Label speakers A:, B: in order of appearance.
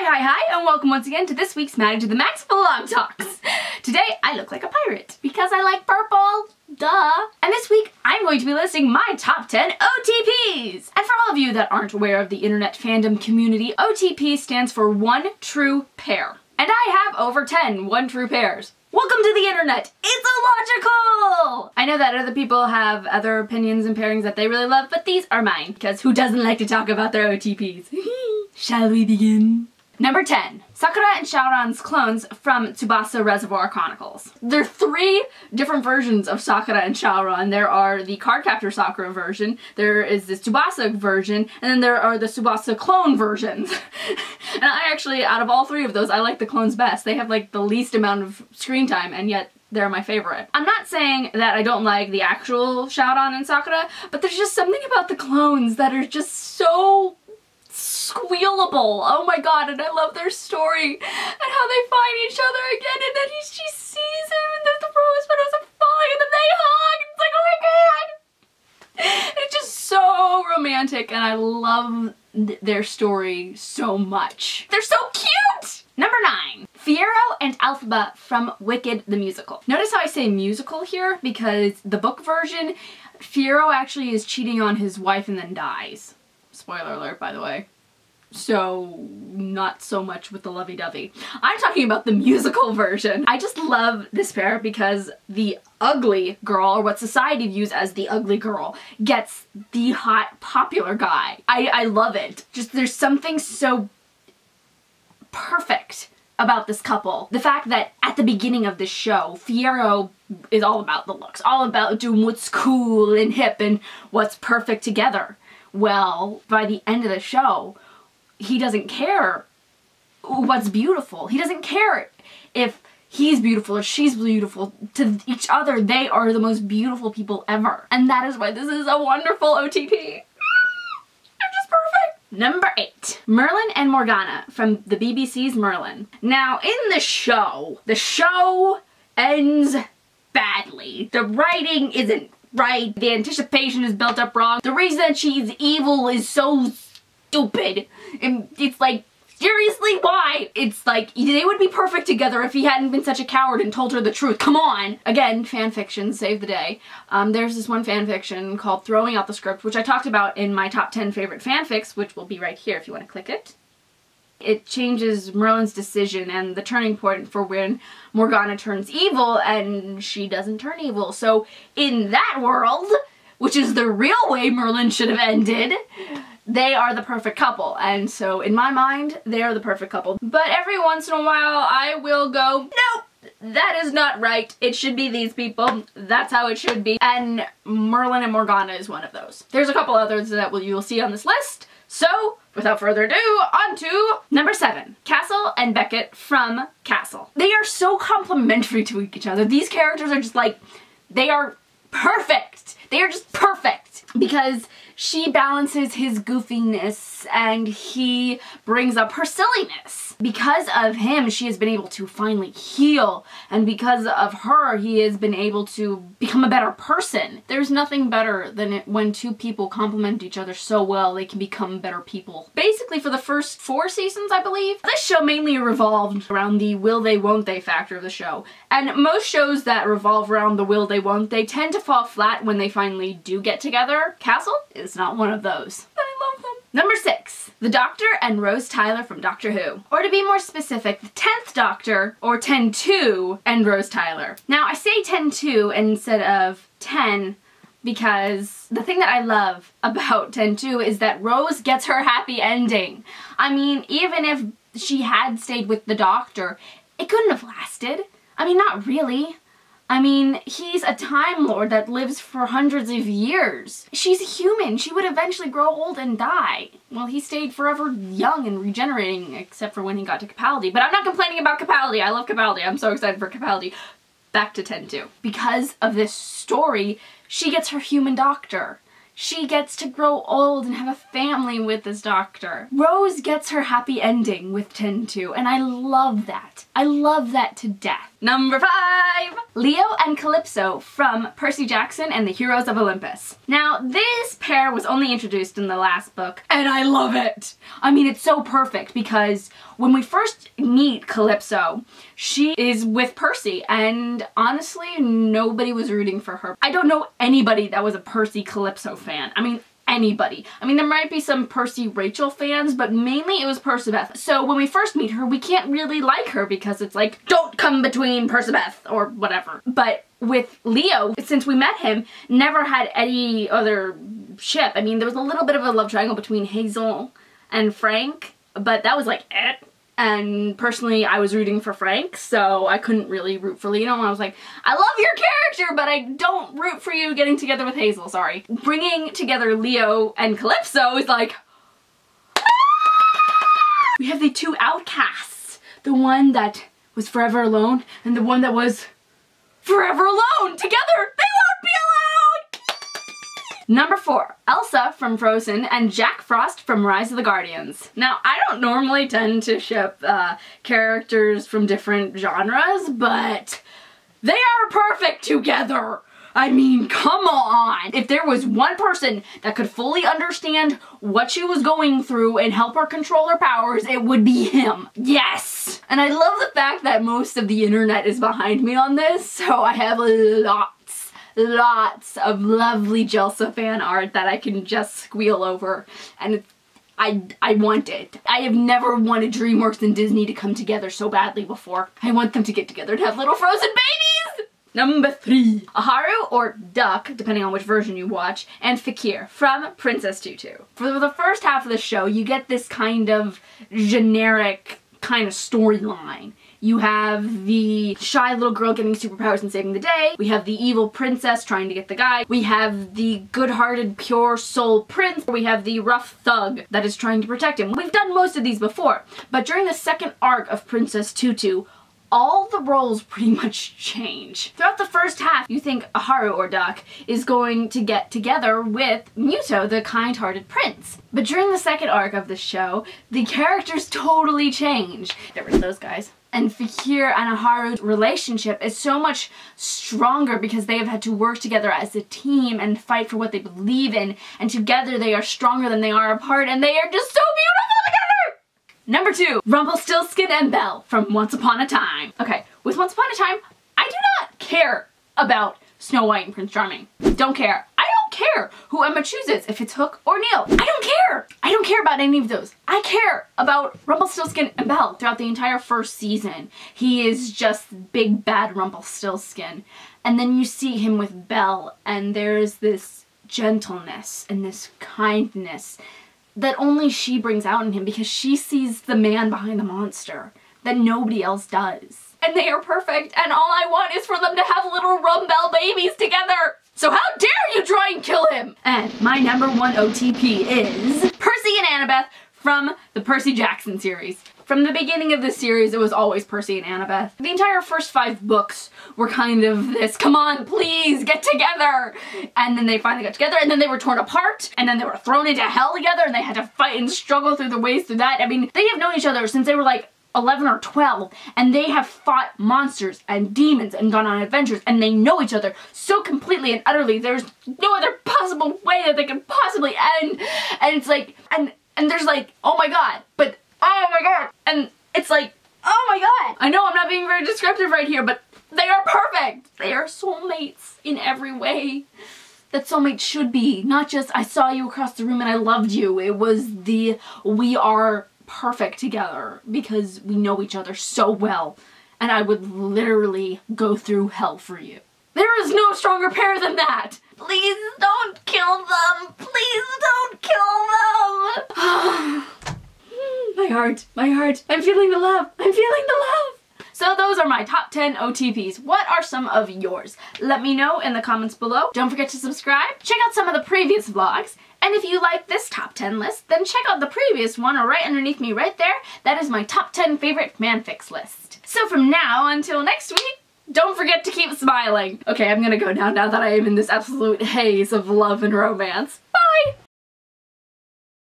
A: Hi, and welcome once again to this week's Madi to the Max Vlog Talks. Today, I look like a pirate because I like purple, duh. And this week, I'm going to be listing my top 10 OTPs. And for all of you that aren't aware of the internet fandom community, OTP stands for One True Pair. And I have over 10 one true pairs. Welcome to the internet! It's illogical! I know that other people have other opinions and pairings that they really love, but these are mine, because who doesn't like to talk about their OTPs? Shall we begin? Number 10. Sakura and Sharon's clones from Tsubasa Reservoir Chronicles. There are 3 different versions of Sakura and Sharon. There are the Cardcaptor Sakura version, there is the Tsubasa version, and then there are the Tsubasa clone versions. And I actually, out of all 3 of those, I like the clones best. They have like the least amount of screen time, and yet they're my favorite. I'm not saying that I don't like the actual Sharon and Sakura, but there's just something about the clones that are just so squealable. Oh my god, and I love their story and how they find each other again, and then she sees him and the rose petals are falling and then they hug. It's like, oh my god! It's just so romantic and I love their story so much. They're so cute! Number 9. Fiero and Alpha from Wicked the Musical. Notice how I say musical here because the book version, Fiero actually is cheating on his wife and then dies. Spoiler alert, by the way. So, not so much with the lovey-dovey. I'm talking about the musical version. I just love this pair because the ugly girl, or what society views as the ugly girl, gets the hot, popular guy. I love it. Just there's something so perfect about this couple. The fact that at the beginning of this show, Fiero is all about the looks, all about doing what's cool and hip and what's perfect together. Well, by the end of the show, he doesn't care what's beautiful. He doesn't care if he's beautiful or she's beautiful. To each other, they are the most beautiful people ever. And that is why this is a wonderful OTP. They're just perfect. Number 8. Merlin and Morgana from the BBC's Merlin. Now, in the show ends badly. The writing isn't right. The anticipation is built up wrong. The reason that she's evil is so stupid. And it's like, seriously, why? It's like, they would be perfect together if he hadn't been such a coward and told her the truth. Come on! Again, fanfiction, save the day. There's this one fanfiction called Throwing Out the Script, which I talked about in my top 10 favorite fanfics, which will be right here if you want to click it. It changes Merlin's decision and the turning point for when Morgana turns evil and she doesn't turn evil. So in that world, which is the real way Merlin should have ended, they are the perfect couple. And so in my mind, they are the perfect couple. But every once in a while, I will go, nope, that is not right. It should be these people. That's how it should be. And Merlin and Morgana is one of those. There's a couple others that you will see on this list. So, without further ado, on to number 7. Castle and Beckett from Castle. They are so complementary to each other. These characters are just like, they are perfect. They are just perfect. Because she balances his goofiness and he brings up her silliness. Because of him, she has been able to finally heal, and because of her, he has been able to become a better person. There's nothing better than when 2 people complement each other so well they can become better people. Basically, for the first 4 seasons, I believe, this show mainly revolved around the will they, won't they factor of the show. And most shows that revolve around the will they, won't they tend to fall flat when they finally do get together. Castle is not one of those. But I love them. Number 6. The Doctor and Rose Tyler from Doctor Who. Or to be more specific, the 10th Doctor, or 10-2, and Rose Tyler. Now, I say 10-2 instead of 10 because the thing that I love about 10-2 is that Rose gets her happy ending. I mean, even if she had stayed with the Doctor, it couldn't have lasted. I mean, not really. I mean, he's a Time Lord that lives for hundreds of years. She's a human. She would eventually grow old and die. Well, he stayed forever young and regenerating, except for when he got to Capaldi. But I'm not complaining about Capaldi. I love Capaldi. I'm so excited for Capaldi. Back to 10-2. Because of this story, she gets her human doctor. She gets to grow old and have a family with this doctor. Rose gets her happy ending with 10-2, and I love that. I love that to death. Number 5! Leo and Calypso from Percy Jackson and the Heroes of Olympus. Now, this pair was only introduced in the last book, and I love it! I mean, it's so perfect because when we first meet Calypso, she is with Percy, and honestly, nobody was rooting for her. I don't know anybody that was a Percy Calypso fan. I mean, anybody. I mean, there might be some Percy Rachel fans, but mainly it was Percybeth. So when we first meet her, we can't really like her because it's like, don't come between Percybeth or whatever. But with Leo, since we met him, never had any other ship. I mean, there was a little bit of a love triangle between Hazel and Frank, but that was like it. And personally, I was rooting for Frank, so I couldn't really root for Leo. And I was like, I love your character, but I don't root for you getting together with Hazel, sorry. Bringing together Leo and Calypso is like, we have the two outcasts. The one that was forever alone, and the one that was forever alone. Together, they won't be alone! Number 4, Elsa from Frozen and Jack Frost from Rise of the Guardians. Now, I don't normally tend to ship characters from different genres, but they are perfect together. I mean, come on! If there was one person that could fully understand what she was going through and help her control her powers, it would be him. Yes! And I love the fact that most of the internet is behind me on this, so I have lots of lovely Jelsa fan art that I can just squeal over, and I want it. I have never wanted DreamWorks and Disney to come together so badly before. I want them to get together and have little frozen babies! Number 3. Haru or Duck, depending on which version you watch, and Fakir from Princess Tutu. For the first half of the show, you get this kind of generic kind of storyline. You have the shy little girl getting superpowers and saving the day. We have the evil princess trying to get the guy. We have the good-hearted, pure soul prince. We have the rough thug that is trying to protect him. We've done most of these before, but during the second arc of Princess Tutu, all the roles pretty much change. Throughout the first half, you think Haru or Duck is going to get together with Muto, the kind-hearted prince. But during the second arc of the show, the characters totally change. There were those guys. And Fakir and Haru's relationship is so much stronger because they have had to work together as a team and fight for what they believe in, and together they are stronger than they are apart, and they are just so beautiful together! Number 2, Rumpelstiltskin and Belle from Once Upon a Time. Okay, with Once Upon a Time, I do not care about Snow White and Prince Charming. Don't care. I don't care who Emma chooses, if it's Hook or Neil. I don't care. I don't care about any of those. I care about Rumpelstiltskin and Belle throughout the entire first season. He is just big bad Rumpelstiltskin. And then you see him with Belle, and there's this gentleness and this kindness that only she brings out in him because she sees the man behind the monster that nobody else does. And they are perfect, and all I want is for them to have little Rumbelle babies together! So how dare you try and kill him! And my number 1 OTP is Percy and Annabeth from the Percy Jackson series. From the beginning of this series, it was always Percy and Annabeth. The entire first 5 books were kind of this, come on, please, get together! And then they finally got together, and then they were torn apart, and then they were thrown into hell together, and they had to fight and struggle through the ways through that. I mean, they have known each other since they were like 11 or 12, and they have fought monsters and demons and gone on adventures, and they know each other so completely and utterly. There's no other possible way that they can possibly end. And it's like, and there's like, oh my god, but oh my god, and it's like, oh my god. I know I'm not being very descriptive right here, but they are perfect. They are soulmates in every way that soulmates should be. Not just, I saw you across the room and I loved you. It was the, we are perfect together because we know each other so well, and I would literally go through hell for you. There is no stronger pair than that! Please don't kill them! Please don't kill them! My heart, I'm feeling the love! I'm feeling the love! So those are my top 10 OTPs. What are some of yours? Let me know in the comments below. Don't forget to subscribe. Check out some of the previous vlogs. And if you like this top 10 list, then check out the previous one right underneath me right there. That is my top 10 favorite fanfics list. So from now until next week, don't forget to keep smiling. Okay, I'm gonna go now that I am in this absolute haze of love and romance. Bye!